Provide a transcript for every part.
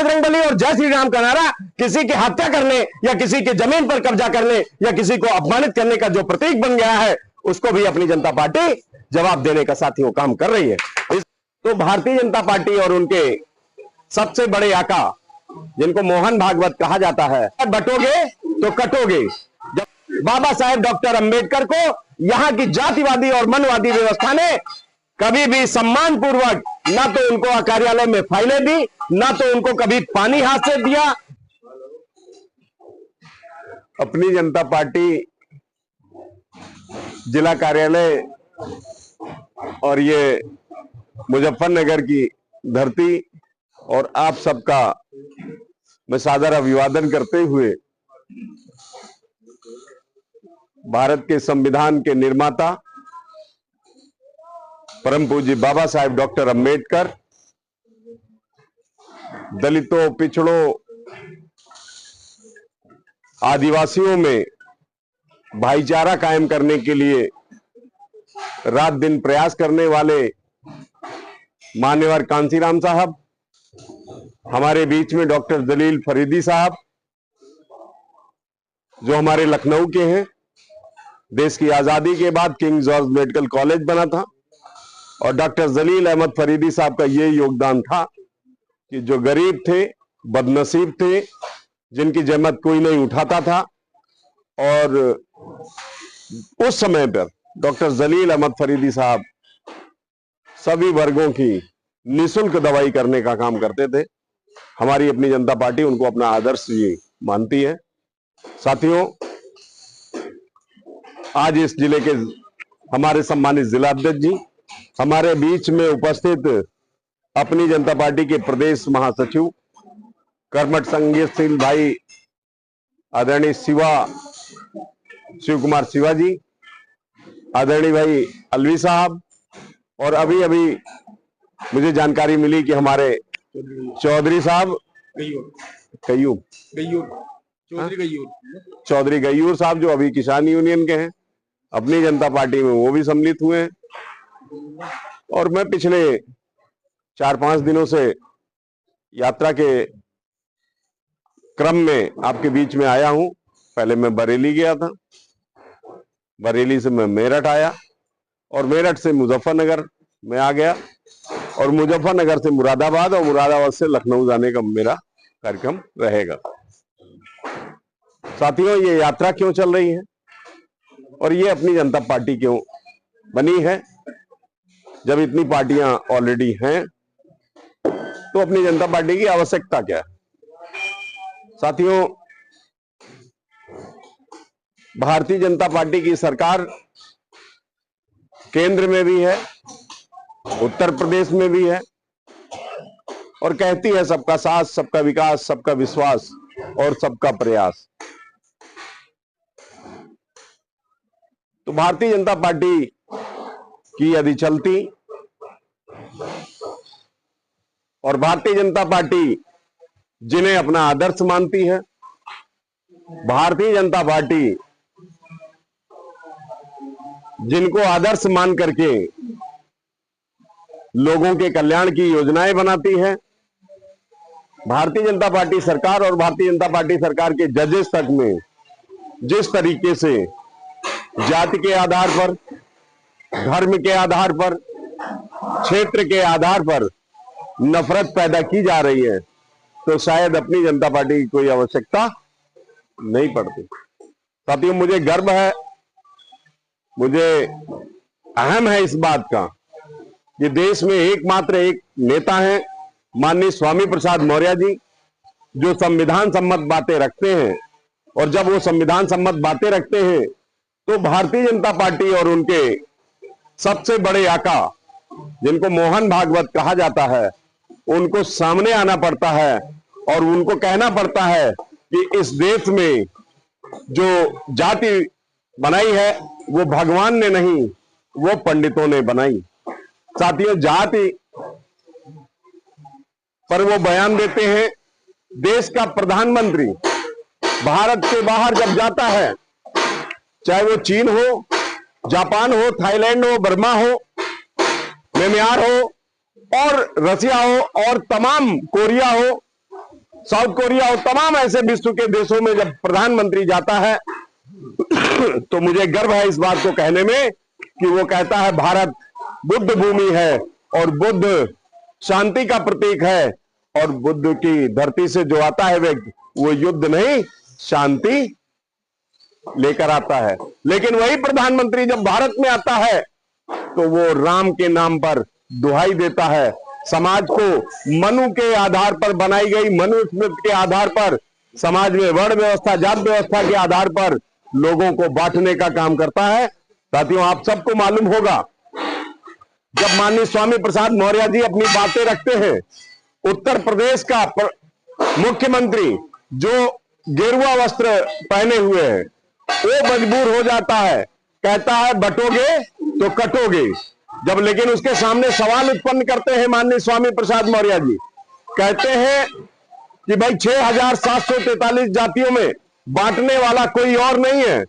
बजरंगबली और जय श्री राम का नारा किसी की हत्या करने या किसी की जमीन पर कब्जा करने या किसी को अपमानित करने का जो प्रतीक बन गया है, उसको भी अपनी जनता पार्टी जवाब देने का साथियों काम कर रही है। तो भारतीय जनता पार्टी और उनके सबसे बड़े आका, जिनको मोहन भागवत कहा जाता है, बटोगे तो कटोगे। जब बाबा साहेब डॉक्टर अंबेडकर को यहां की जातिवादी और मनवादी व्यवस्था ने कभी भी सम्मान पूर्वक ना तो उनको कार्यालय में फाइलें दी, ना तो उनको कभी पानी हाथ से दिया। अपनी जनता पार्टी जिला कार्यालय और ये मुजफ्फरनगर की धरती और आप सबका मैं सादर अभिवादन करते हुए भारत के संविधान के निर्माता परम पूज्य बाबा साहेब डॉक्टर अंबेडकर, दलितों, पिछड़ों, आदिवासियों में भाईचारा कायम करने के लिए रात दिन प्रयास करने वाले मान्यवर कांसीराम साहब, हमारे बीच में डॉक्टर जलील फरीदी साहब जो हमारे लखनऊ के हैं। देश की आजादी के बाद किंग जॉर्ज मेडिकल कॉलेज बना था और डॉक्टर जलील अहमद फरीदी साहब का ये योगदान था कि जो गरीब थे, बदनसीब थे, जिनकी जहमत कोई नहीं उठाता था, और उस समय पर डॉक्टर जलील अहमद फरीदी साहब सभी वर्गों की निःशुल्क दवाई करने का काम करते थे। हमारी अपनी जनता पार्टी उनको अपना आदर्श ये मानती है। साथियों, आज इस जिले के हमारे सम्मानित जिलाध्यक्ष जी, हमारे बीच में उपस्थित अपनी जनता पार्टी के प्रदेश महासचिव कर्मठ संघर्षशील भाई आदरणीय शिव कुमार शिवा जी, आदरणीय भाई अलवी साहब, और अभी अभी मुझे जानकारी मिली कि हमारे चौधरी साहब चौधरी गयूर साहब जो अभी किसान यूनियन के हैं, अपनी जनता पार्टी में वो भी सम्मिलित हुए हैं। और मैं पिछले 4-5 दिनों से यात्रा के क्रम में आपके बीच में आया हूं। पहले मैं बरेली गया था, बरेली से मैं मेरठ आया और मेरठ से मुजफ्फरनगर में आ गया और मुजफ्फरनगर से मुरादाबाद और मुरादाबाद से लखनऊ जाने का मेरा कार्यक्रम रहेगा। साथियों, ये यात्रा क्यों चल रही है और ये अपनी जनता पार्टी क्यों बनी है? जब इतनी पार्टियां ऑलरेडी हैं तो अपनी जनता पार्टी की आवश्यकता क्या है? साथियों, भारतीय जनता पार्टी की सरकार केंद्र में भी है, उत्तर प्रदेश में भी है और कहती है सबका साथ, सबका विकास, सबका विश्वास और सबका प्रयास। तो भारतीय जनता पार्टी की यदि चलती और भारतीय जनता पार्टी जिन्हें अपना आदर्श मानती है, भारतीय जनता पार्टी जिनको आदर्श मान करके लोगों के कल्याण की योजनाएं बनाती है, भारतीय जनता पार्टी सरकार और भारतीय जनता पार्टी सरकार के जजेस तक में जिस तरीके से जाति के आधार पर, धर्म के आधार पर, क्षेत्र के आधार पर नफरत पैदा की जा रही है, तो शायद अपनी जनता पार्टी की कोई आवश्यकता नहीं पड़ती। साथियों, मुझे गर्व है, मुझे अहम है इस बात का कि देश में एकमात्र एक नेता हैं माननीय स्वामी प्रसाद मौर्य जी, जो संविधान सम्मत बातें रखते हैं। और जब वो संविधान सम्मत बातें रखते हैं तो भारतीय जनता पार्टी और उनके सबसे बड़े आका, जिनको मोहन भागवत कहा जाता है, उनको सामने आना पड़ता है और उनको कहना पड़ता है कि इस देश में जो जाति बनाई है वो भगवान ने नहीं, वो पंडितों ने बनाई। साथियों, जाति पर वो बयान देते हैं। देश का प्रधानमंत्री भारत से बाहर जब जाता है, चाहे वो चीन हो, जापान हो, थाईलैंड हो, बर्मा हो, म्यांमार हो और रसिया हो और तमाम कोरिया हो, साउथ कोरिया और तमाम ऐसे विश्व के देशों में जब प्रधानमंत्री जाता है तो मुझे गर्व है इस बात को कहने में कि वो कहता है भारत बुद्ध भूमि है और बुद्ध शांति का प्रतीक है, और बुद्ध की धरती से जो आता है व्यक्ति वो युद्ध नहीं शांति लेकर आता है। लेकिन वही प्रधानमंत्री जब भारत में आता है तो वो राम के नाम पर दुहाई देता है, समाज को मनु के आधार पर बनाई गई मनुस्मृति के आधार पर समाज में वर्ण व्यवस्था जात व्यवस्था के आधार पर लोगों को बांटने का काम करता है। साथियों, आप सबको मालूम होगा जब माननीय स्वामी प्रसाद मौर्य जी अपनी बातें रखते हैं, उत्तर प्रदेश का मुख्यमंत्री जो गेरुआ वस्त्र पहने हुए है वो मजबूर हो जाता है, कहता है बटोगे तो कटोगे। जब लेकिन उसके सामने सवाल उत्पन्न करते हैं माननीय स्वामी प्रसाद मौर्य जी, कहते हैं कि भाई 6743 जातियों में बांटने वाला कोई और नहीं है,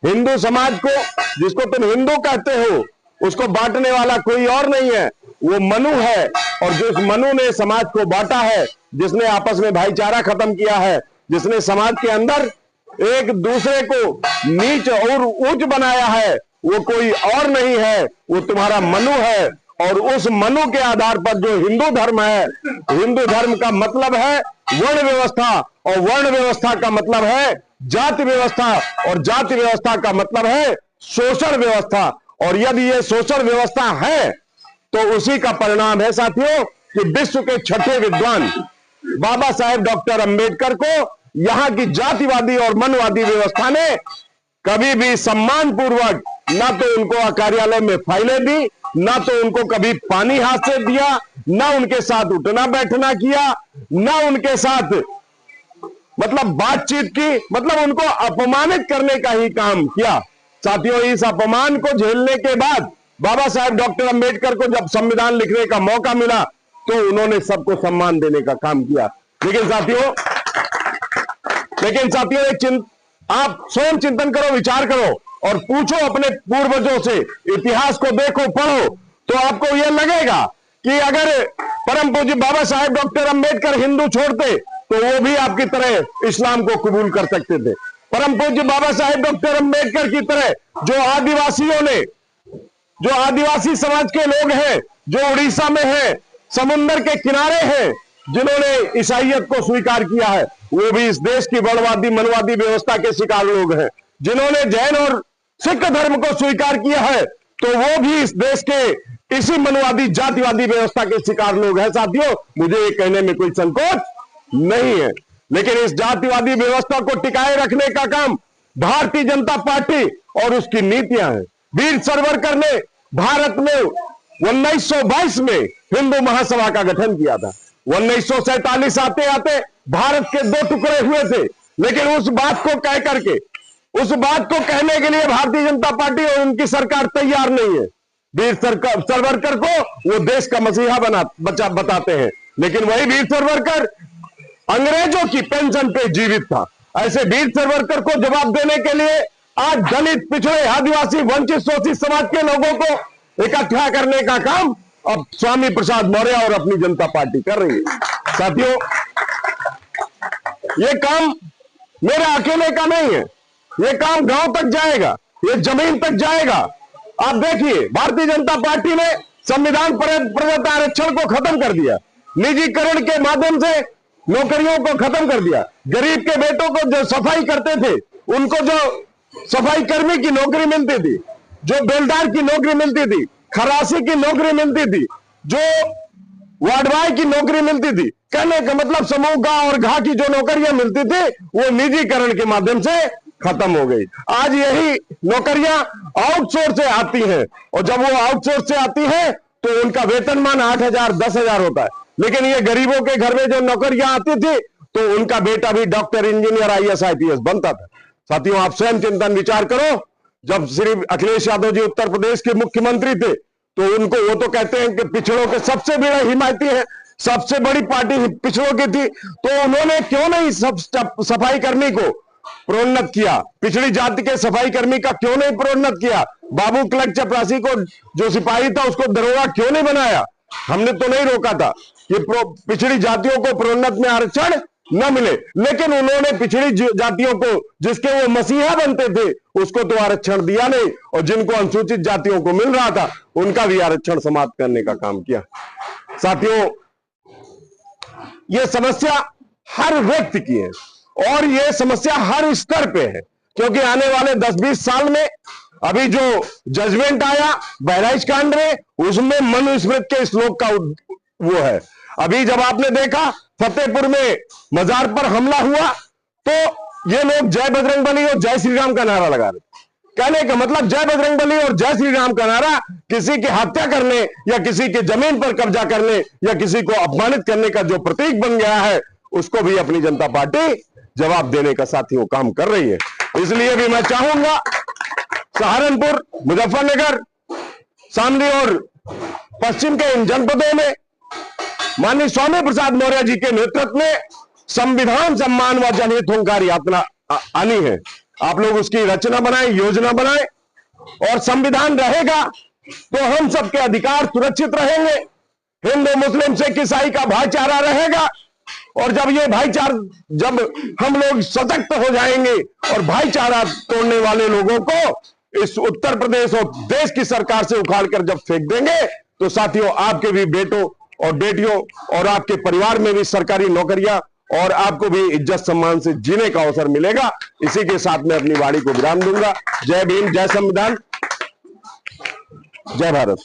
हिंदू समाज को जिसको तुम हिंदू कहते हो उसको बांटने वाला कोई और नहीं है, वो मनु है। और जो इस मनु ने समाज को बांटा है, जिसने आपस में भाईचारा खत्म किया है, जिसने समाज के अंदर एक दूसरे को नीच और ऊंच बनाया है, वो कोई और नहीं है, वो तुम्हारा मनु है। और उस मनु के आधार पर जो हिंदू धर्म है, हिंदू धर्म का मतलब है वर्ण व्यवस्था, और वर्ण व्यवस्था का मतलब है जाति व्यवस्था, और जाति व्यवस्था का मतलब है शोषण व्यवस्था। और यदि ये शोषण व्यवस्था है तो उसी का परिणाम है साथियों कि विश्व के छठे विद्वान बाबा साहेब डॉक्टर अंबेडकर को यहां की जातिवादी और मनवादी व्यवस्था ने कभी भी सम्मान पूर्वक ना तो उनको कार्यालय में फाइलें दी, ना तो उनको कभी पानी हाथ से दिया, ना उनके साथ उठना बैठना किया, ना उनके साथ मतलब बातचीत की, मतलब उनको अपमानित करने का ही काम किया। साथियों, इस अपमान को झेलने के बाद बाबा साहेब डॉक्टर अंबेडकर को जब संविधान लिखने का मौका मिला तो उन्होंने सबको सम्मान देने का काम किया। लेकिन साथियों आप स्वयं चिंतन करो, विचार करो और पूछो अपने पूर्वजों से, इतिहास को देखो, पढ़ो, तो आपको यह लगेगा कि अगर परम पूज्य बाबा साहेब डॉक्टर अंबेडकर हिंदू छोड़ते तो वो भी आपकी तरह इस्लाम को कबूल कर सकते थे। परम पूज्य बाबा साहेब डॉक्टर अंबेडकर की तरह जो आदिवासियों ने, जो आदिवासी समाज के लोग हैं, जो उड़ीसा में हैं, समुद्र के किनारे हैं, जिन्होंने ईसाइयत को स्वीकार किया है, वो भी इस देश की वर्णवादी मनवादी व्यवस्था के शिकार लोग हैं। जिन्होंने जैन और सिख धर्म को स्वीकार किया है तो वो भी इस देश के इसी मनवादी जातिवादी व्यवस्था के शिकार लोग हैं। साथियों, मुझे ये कहने में कोई संकोच नहीं है, लेकिन इस जातिवादी व्यवस्था को टिकाए रखने का काम भारतीय जनता पार्टी और उसकी नीतियां हैं। वीर सावरकर ने भारत में 1922 में हिंदू महासभा का गठन किया था। 1947 आते आते भारत के दो टुकड़े हुए थे, लेकिन उस बात को कह करके, उस बात को कहने के लिए भारतीय जनता पार्टी और उनकी सरकार तैयार नहीं है। वीर सावरकर को वो देश का मसीहा बताते हैं, लेकिन वही वीर सावरकर अंग्रेजों की पेंशन पे जीवित था। ऐसे वीर सावरकर को जवाब देने के लिए आज दलित, पिछड़े, आदिवासी, वंचित, शोषित समाज के लोगों को इकट्ठा करने का काम अब स्वामी प्रसाद मौर्य और अपनी जनता पार्टी कर रही है। साथियों, ये काम मेरे अकेले का नहीं है, ये काम गांव तक जाएगा, ये जमीन तक जाएगा। आप देखिए, भारतीय जनता पार्टी ने संविधान प्रदत्त आरक्षण को खत्म कर दिया, निजीकरण के माध्यम से नौकरियों को खत्म कर दिया। गरीब के बेटों को जो सफाई करते थे उनको जो सफाई कर्मी की नौकरी मिलती थी, जो बेलदार की नौकरी मिलती थी, खरासी की नौकरी मिलती थी, जो वार्ड बॉय की नौकरी मिलती थी, कहने का मतलब समूह गांव और घा की जो नौकरियां मिलती थी वो निजीकरण के माध्यम से खत्म हो गई। आज यही नौकरियां आउटसोर्स से आती हैं, और जब वो आउटसोर्स से आती हैं तो उनका वेतनमान 8,000 10,000 होता है। लेकिन ये गरीबों के घर में जो नौकरियां आती थी तो उनका बेटा भी डॉक्टर, इंजीनियर, IAS IPS बनता था। साथियों, आप स्वयं चिंतन विचार करो, जब श्री अखिलेश यादव जी उत्तर प्रदेश के मुख्यमंत्री थे तो उनको, वो तो कहते हैं कि पिछड़ों के सबसे बड़ा हिमायती है, सबसे बड़ी पार्टी पिछड़ों की थी, तो उन्होंने क्यों नहीं सफाई कर्मी को प्रोन्नत किया? पिछड़ी जाति के सफाई कर्मी का क्यों नहीं प्रोन्नत किया? बाबू क्लर्क चपरासी को जो सिपाही था उसको दरोगा क्यों नहीं बनाया? हमने तो नहीं रोका था कि पिछड़ी जातियों को प्रोन्नत में आरक्षण न मिले, लेकिन उन्होंने पिछड़ी जातियों को, जिसके वो मसीहा बनते थे, उसको तो आरक्षण दिया नहीं, और जिनको अनुसूचित जातियों को मिल रहा था उनका भी आरक्षण समाप्त करने का काम किया। साथियों, ये समस्या हर व्यक्ति की है और ये समस्या हर स्तर पे है, क्योंकि आने वाले 10-20 साल में अभी जो जजमेंट आया बहराइच कांड में, उसमें मनुस्मृति के श्लोक का वो है। अभी जब आपने देखा फतेहपुर में मजार पर हमला हुआ, तो ये लोग जय बजरंगबली और जय श्री राम का नारा लगा रहे। कहने का मतलब जय बजरंगबली और जय श्री राम का नारा किसी की हत्या करने या किसी के जमीन पर कब्जा करने या किसी को अपमानित करने का जो प्रतीक बन गया है, उसको भी अपनी जनता पार्टी जवाब देने का साथियों काम कर रही है। इसलिए भी मैं चाहूंगा सहारनपुर, मुजफ्फरनगर, शामली और पश्चिम के इन जनपदों में माननीय स्वामी प्रसाद मौर्य जी के नेतृत्व में संविधान सम्मान व जनहित हुंकार यात्रा आनी है। आप लोग उसकी रचना बनाएं, योजना बनाएं, और संविधान रहेगा तो हम सबके अधिकार सुरक्षित रहेंगे, हिंदू मुस्लिम सिख ईसाई का भाईचारा रहेगा, और जब ये भाईचारा, जब हम लोग सशक्त हो जाएंगे और भाईचारा तोड़ने वाले लोगों को इस उत्तर प्रदेश और देश की सरकार से उखाड़ कर जब फेंक देंगे, तो साथियों आपके भी बेटों और बेटियों और आपके परिवार में भी सरकारी नौकरियां और आपको भी इज्जत सम्मान से जीने का अवसर मिलेगा। इसी के साथ मैं अपनी वाणी को विराम दूंगा। जय भीम, जय संविधान, जय भारत।